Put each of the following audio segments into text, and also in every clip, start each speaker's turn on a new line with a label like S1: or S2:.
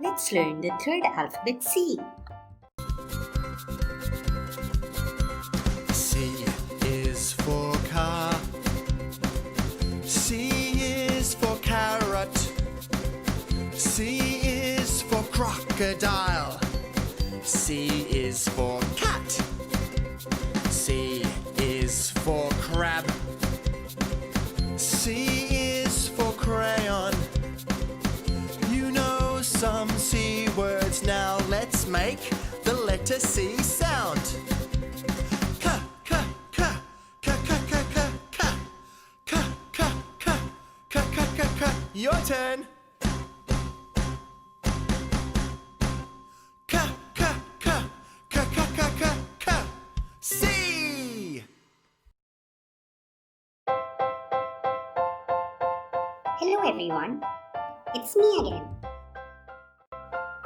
S1: let's learn the third alphabet C.
S2: C is for car. C is for carrot. C is for crocodile. C is for cat. C is for crab. C is for crayon. You know some C words now. Let's make the letter C sound. Ka, ka, ka, ka, ka, ka, ka, ka, ka, ka, ka, ka, ka, ka, ka. Your turn. Ka, ka, ka, ka, ka, ka, ka, ka. C.
S1: Hello everyone, it's me again.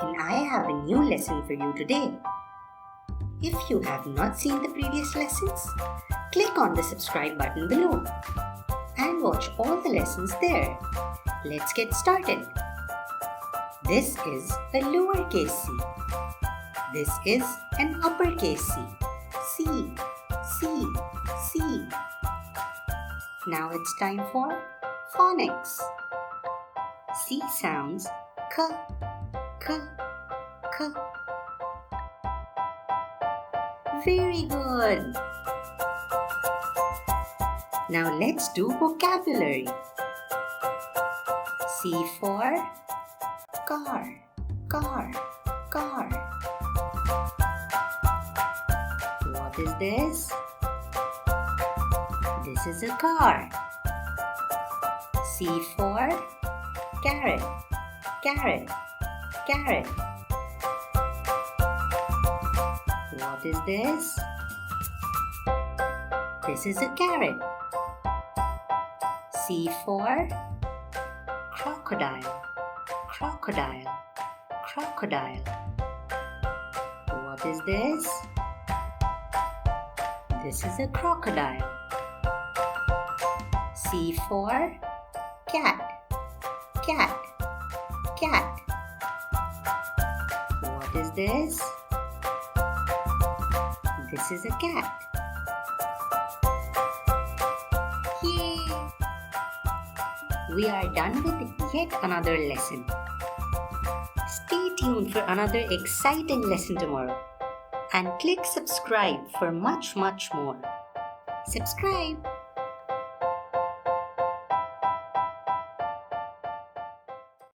S1: And I have a new lesson for you today. If you have not seen the previous lessons, click on the subscribe button below and watch all the lessons there. Let's get started. This is a lowercase c. This is an uppercase c. C, C, C. Now it's time for phonics. C sounds k, k, k. Very good. Now let's do vocabulary. C for car, car, car. What is this? This is a car. C for carrot, carrot, carrot. What is this? This is a carrot. C for crocodile, crocodile, crocodile. What is this? This is a crocodile. C for cat, cat, cat. What is this? This is a cat. Yay! We are done with yet another lesson. Stay tuned for another exciting lesson tomorrow and click subscribe for much more. Subscribe!